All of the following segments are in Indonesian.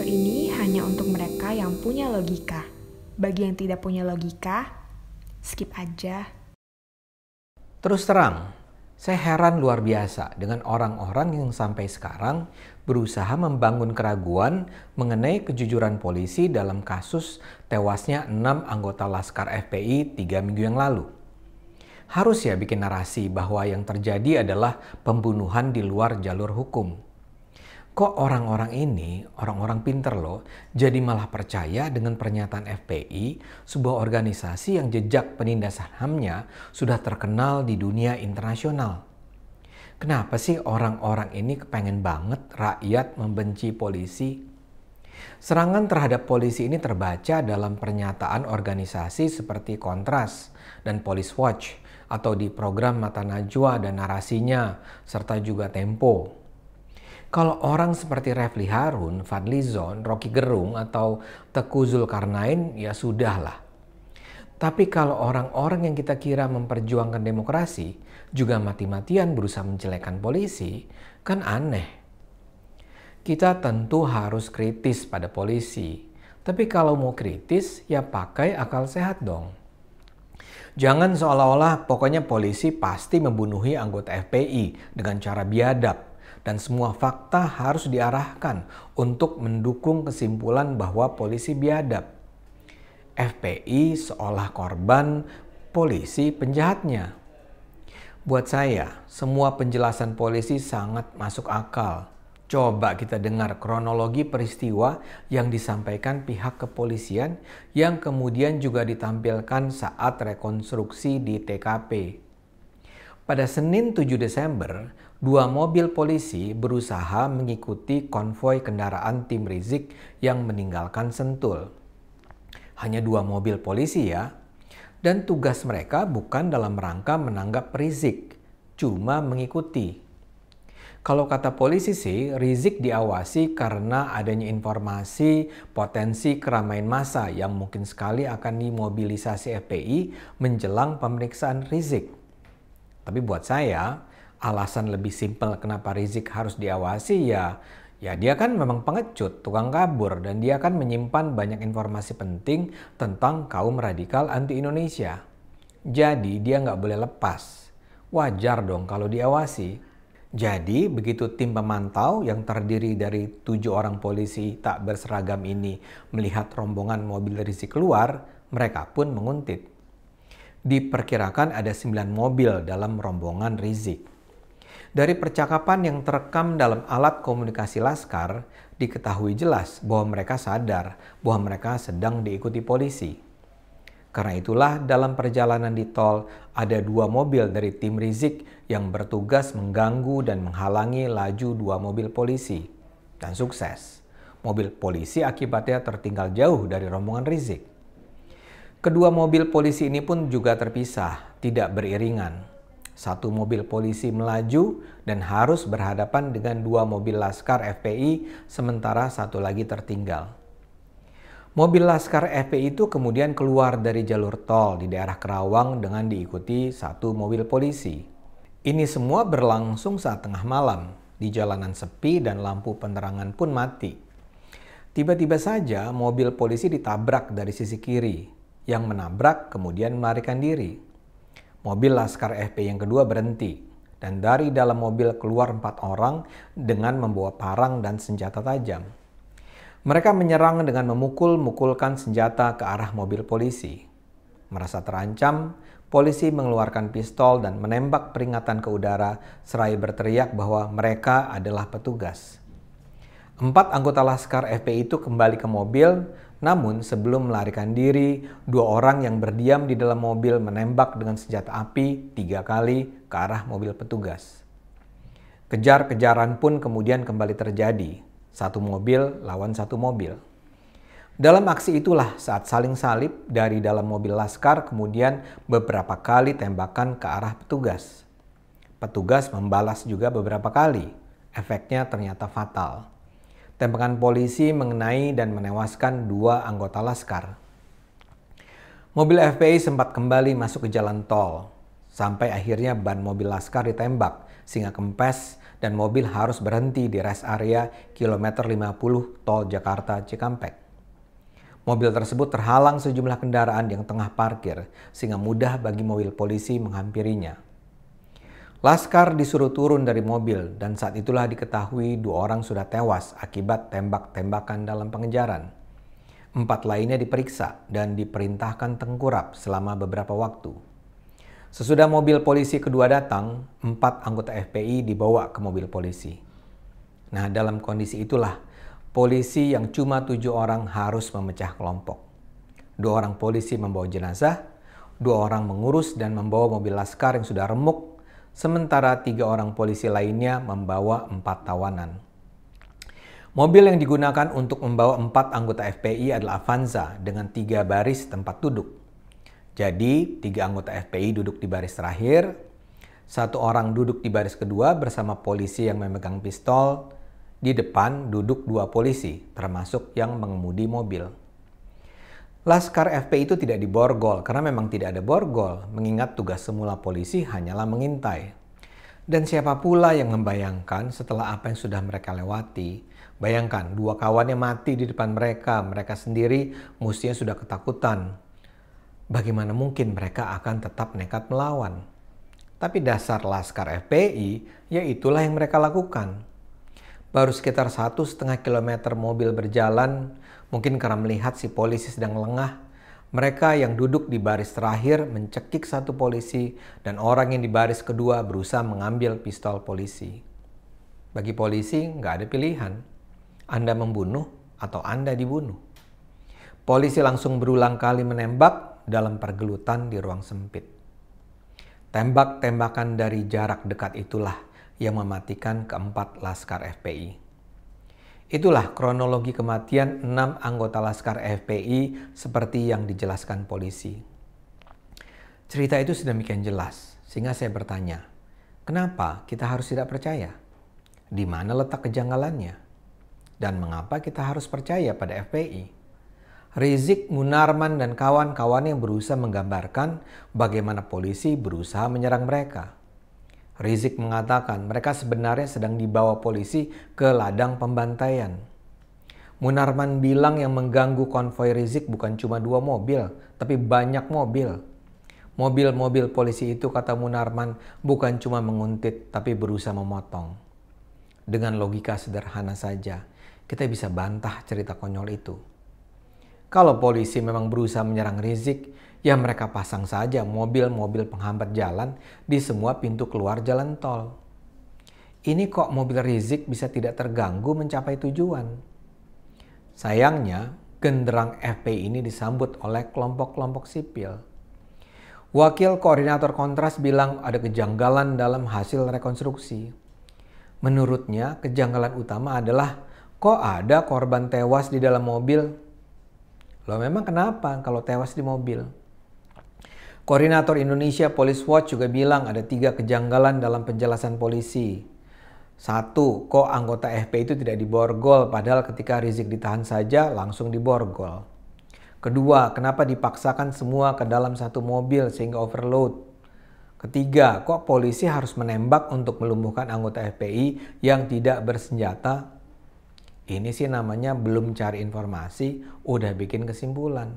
ini hanya untuk mereka yang punya logika. Bagi yang tidak punya logika, skip aja. Terus terang, saya heran luar biasa dengan orang-orang yang sampai sekarang berusaha membangun keraguan mengenai kejujuran polisi dalam kasus tewasnya 6 anggota Laskar FPI 3 minggu yang lalu. Harus ya bikin narasi bahwa yang terjadi adalah pembunuhan di luar jalur hukum. Kok orang-orang ini, orang-orang pinter loh, jadi malah percaya dengan pernyataan FPI, sebuah organisasi yang jejak penindasan HAM-nya sudah terkenal di dunia internasional. Kenapa sih orang-orang ini kepengen banget rakyat membenci polisi? Serangan terhadap polisi ini terbaca dalam pernyataan organisasi seperti Kontras dan Police Watch atau di program Mata Najwa dan narasinya, serta juga Tempo. Kalau orang seperti Refli Harun, Fadly Zon, Rocky Gerung, atau Teuku Zulkarnain, ya sudahlah. Tapi kalau orang-orang yang kita kira memperjuangkan demokrasi juga mati-matian berusaha menjelekkan polisi, kan aneh. Kita tentu harus kritis pada polisi. Tapi kalau mau kritis, ya pakai akal sehat dong. Jangan seolah-olah pokoknya polisi pasti membunuhi anggota FPI dengan cara biadab. Dan semua fakta harus diarahkan untuk mendukung kesimpulan bahwa polisi biadab. FPI seolah korban, polisi penjahatnya. Buat saya, semua penjelasan polisi sangat masuk akal. Coba kita dengar kronologi peristiwa yang disampaikan pihak kepolisian yang kemudian juga ditampilkan saat rekonstruksi di TKP. Pada Senin 7 Desember, 2 mobil polisi berusaha mengikuti konvoi kendaraan tim Rizik yang meninggalkan Sentul. Hanya 2 mobil polisi ya, dan tugas mereka bukan dalam rangka menanggap Rizik, cuma mengikuti. Kalau kata polisi sih, Rizik diawasi karena adanya informasi potensi keramaian massa yang mungkin sekali akan dimobilisasi FPI menjelang pemeriksaan Rizik. Tapi buat saya, alasan lebih simpel kenapa Rizik harus diawasi ya dia kan memang pengecut, tukang kabur, dan dia kan menyimpan banyak informasi penting tentang kaum radikal anti-Indonesia. Jadi dia nggak boleh lepas. Wajar dong kalau diawasi. Jadi begitu tim pemantau yang terdiri dari 7 orang polisi tak berseragam ini melihat rombongan mobil Rizik keluar, mereka pun menguntit. Diperkirakan ada 9 mobil dalam rombongan Rizik. Dari percakapan yang terekam dalam alat komunikasi Laskar, diketahui jelas bahwa mereka sadar bahwa mereka sedang diikuti polisi. Karena itulah dalam perjalanan di tol ada 2 mobil dari tim Rizik yang bertugas mengganggu dan menghalangi laju 2 mobil polisi. Dan sukses. Mobil polisi akibatnya tertinggal jauh dari rombongan Rizik. Kedua mobil polisi ini pun juga terpisah, tidak beriringan. 1 mobil polisi melaju dan harus berhadapan dengan 2 mobil Laskar FPI, sementara 1 lagi tertinggal. Mobil Laskar FPI itu kemudian keluar dari jalur tol di daerah Kerawang dengan diikuti 1 mobil polisi. Ini semua berlangsung saat tengah malam, di jalanan sepi dan lampu penerangan pun mati. Tiba-tiba saja mobil polisi ditabrak dari sisi kiri. Yang menabrak kemudian melarikan diri. Mobil Laskar FPI yang kedua berhenti dan dari dalam mobil keluar 4 orang dengan membawa parang dan senjata tajam. Mereka menyerang dengan memukul-mukulkan senjata ke arah mobil polisi. Merasa terancam, polisi mengeluarkan pistol dan menembak peringatan ke udara seraya berteriak bahwa mereka adalah petugas. 4 anggota Laskar FPI itu kembali ke mobil, namun sebelum melarikan diri, 2 orang yang berdiam di dalam mobil menembak dengan senjata api 3 kali ke arah mobil petugas. Kejar-kejaran pun kemudian kembali terjadi, 1 mobil lawan 1 mobil. Dalam aksi itulah saat saling salib dari dalam mobil Laskar kemudian beberapa kali tembakan ke arah petugas. Petugas membalas juga beberapa kali, efeknya ternyata fatal. Tembakan polisi mengenai dan menewaskan 2 anggota Laskar. Mobil FPI sempat kembali masuk ke jalan tol, sampai akhirnya ban mobil Laskar ditembak sehingga kempes dan mobil harus berhenti di rest area kilometer 50 tol Jakarta Cikampek. Mobil tersebut terhalang sejumlah kendaraan yang tengah parkir, sehingga mudah bagi mobil polisi menghampirinya. Laskar disuruh turun dari mobil dan saat itulah diketahui 2 orang sudah tewas akibat tembak-tembakan dalam pengejaran. 4 lainnya diperiksa dan diperintahkan tengkurap selama beberapa waktu. Sesudah mobil polisi kedua datang, 4 anggota FPI dibawa ke mobil polisi. Nah, dalam kondisi itulah polisi yang cuma 7 orang harus memecah kelompok. 2 orang polisi membawa jenazah, 2 orang mengurus dan membawa mobil laskar yang sudah remuk, sementara 3 orang polisi lainnya membawa 4 tawanan. Mobil yang digunakan untuk membawa 4 anggota FPI adalah Avanza dengan 3 baris tempat duduk. Jadi, 3 anggota FPI duduk di baris terakhir, 1 orang duduk di baris kedua bersama polisi yang memegang pistol. Di depan duduk 2 polisi, termasuk yang mengemudi mobil. Laskar FPI itu tidak diborgol karena memang tidak ada borgol, mengingat tugas semula polisi hanyalah mengintai. Dan siapa pula yang membayangkan setelah apa yang sudah mereka lewati? Bayangkan 2 kawannya mati di depan mereka, mereka sendiri mestinya sudah ketakutan. Bagaimana mungkin mereka akan tetap nekat melawan? Tapi dasar Laskar FPI, ya itulah yang mereka lakukan. Baru sekitar 1,5 kilometer mobil berjalan, mungkin karena melihat si polisi sedang lengah, mereka yang duduk di baris terakhir mencekik 1 polisi dan orang yang di baris kedua berusaha mengambil pistol polisi. Bagi polisi nggak ada pilihan, Anda membunuh atau Anda dibunuh. Polisi langsung berulang kali menembak dalam pergelutan di ruang sempit. Tembak-tembakan dari jarak dekat itulah yang mematikan keempat Laskar FPI. Itulah kronologi kematian 6 anggota Laskar FPI seperti yang dijelaskan polisi. Cerita itu sedemikian jelas, sehingga saya bertanya, kenapa kita harus tidak percaya? Di mana letak kejanggalannya? Dan mengapa kita harus percaya pada FPI? Rizik, Munarman, dan kawan-kawan yang berusaha menggambarkan bagaimana polisi berusaha menyerang mereka. Rizik mengatakan mereka sebenarnya sedang dibawa polisi ke ladang pembantaian. Munarman bilang yang mengganggu konvoi Rizik bukan cuma 2 mobil, tapi banyak mobil. Mobil-mobil polisi itu, kata Munarman, bukan cuma menguntit, tapi berusaha memotong. Dengan logika sederhana saja, kita bisa bantah cerita konyol itu. Kalau polisi memang berusaha menyerang Rizik, ya mereka pasang saja mobil-mobil penghambat jalan di semua pintu keluar jalan tol. Ini kok mobil Rizik bisa tidak terganggu mencapai tujuan? Sayangnya, genderang FPI ini disambut oleh kelompok-kelompok sipil. Wakil Koordinator Kontras bilang ada kejanggalan dalam hasil rekonstruksi. Menurutnya, kejanggalan utama adalah kok ada korban tewas di dalam mobil? Loh, memang kenapa kalau tewas di mobil? Koordinator Indonesia Police Watch juga bilang ada 3 kejanggalan dalam penjelasan polisi. 1, kok anggota FPI itu tidak diborgol padahal ketika Rizik ditahan saja langsung diborgol. 2, kenapa dipaksakan semua ke dalam 1 mobil sehingga overload. 3, kok polisi harus menembak untuk melumpuhkan anggota FPI yang tidak bersenjata? Ini sih namanya belum cari informasi, udah bikin kesimpulan.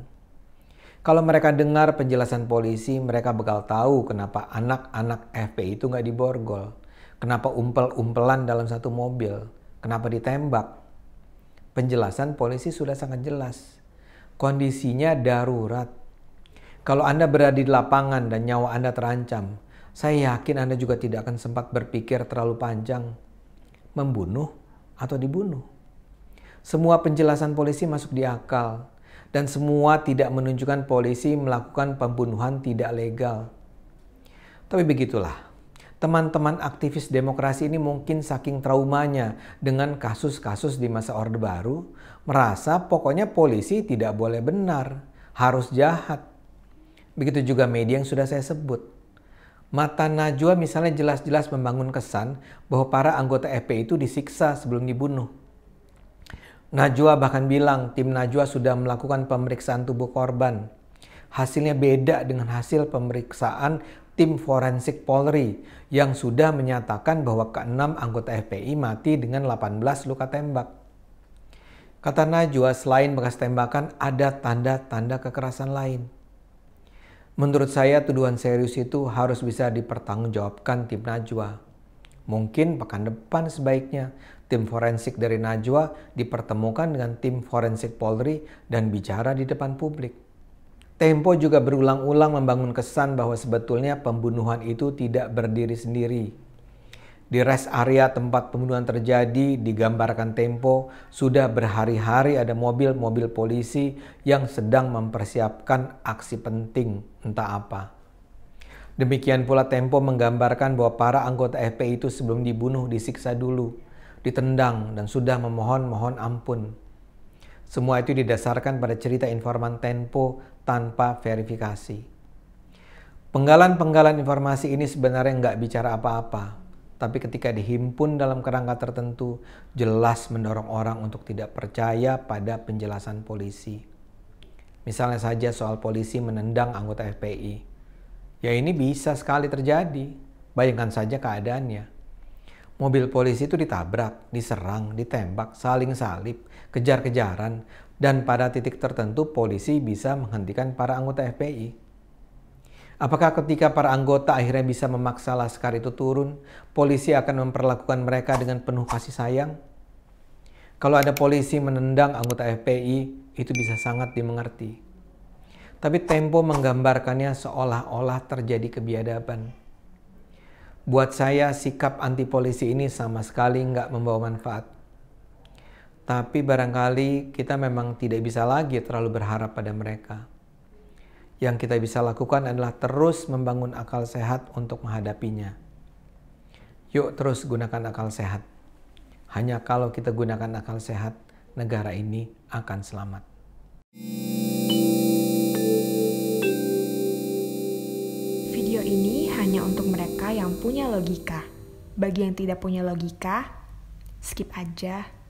Kalau mereka dengar penjelasan polisi, mereka bakal tahu kenapa anak-anak FPI itu nggak diborgol. Kenapa umpel-umpelan dalam 1 mobil. Kenapa ditembak. Penjelasan polisi sudah sangat jelas. Kondisinya darurat. Kalau Anda berada di lapangan dan nyawa Anda terancam, saya yakin Anda juga tidak akan sempat berpikir terlalu panjang. Membunuh atau dibunuh. Semua penjelasan polisi masuk di akal dan semua tidak menunjukkan polisi melakukan pembunuhan tidak legal. Tapi begitulah, teman-teman aktivis demokrasi ini mungkin saking traumanya dengan kasus-kasus di masa Orde Baru, merasa pokoknya polisi tidak boleh benar, harus jahat. Begitu juga media yang sudah saya sebut. Mata Najwa misalnya jelas-jelas membangun kesan bahwa para anggota FPI itu disiksa sebelum dibunuh. Najwa bahkan bilang tim Najwa sudah melakukan pemeriksaan tubuh korban. Hasilnya beda dengan hasil pemeriksaan tim forensik Polri yang sudah menyatakan bahwa ke-6 anggota FPI mati dengan 18 luka tembak. Kata Najwa, selain bekas tembakan ada tanda-tanda kekerasan lain. Menurut saya tuduhan serius itu harus bisa dipertanggungjawabkan tim Najwa. Mungkin pekan depan sebaiknya tim forensik dari Najwa dipertemukan dengan tim forensik Polri dan bicara di depan publik. Tempo juga berulang-ulang membangun kesan bahwa sebetulnya pembunuhan itu tidak berdiri sendiri. Di rest area tempat pembunuhan terjadi, digambarkan Tempo, sudah berhari-hari ada mobil-mobil polisi yang sedang mempersiapkan aksi penting, entah apa. Demikian pula Tempo menggambarkan bahwa para anggota FPI itu sebelum dibunuh disiksa dulu, ditendang dan sudah memohon ampun. Semua itu didasarkan pada cerita informan Tempo tanpa verifikasi. Penggalan-penggalan informasi ini sebenarnya nggak bicara apa-apa, tapi ketika dihimpun dalam kerangka tertentu, jelas mendorong orang untuk tidak percaya pada penjelasan polisi. Misalnya saja soal polisi menendang anggota FPI. Ya ini bisa sekali terjadi, bayangkan saja keadaannya. Mobil polisi itu ditabrak, diserang, ditembak, saling salib, kejar-kejaran, dan pada titik tertentu polisi bisa menghentikan para anggota FPI. Apakah ketika para anggota akhirnya bisa memaksa laskar itu turun, polisi akan memperlakukan mereka dengan penuh kasih sayang? Kalau ada polisi menendang anggota FPI, itu bisa sangat dimengerti. Tapi Tempo menggambarkannya seolah-olah terjadi kebiadaban. Buat saya, sikap anti polisi ini sama sekali nggak membawa manfaat. Tapi barangkali kita memang tidak bisa lagi terlalu berharap pada mereka. Yang kita bisa lakukan adalah terus membangun akal sehat untuk menghadapinya. Yuk terus gunakan akal sehat. Hanya kalau kita gunakan akal sehat, negara ini akan selamat. Video ini hanya untuk mereka yang punya logika. Bagi yang tidak punya logika, skip aja.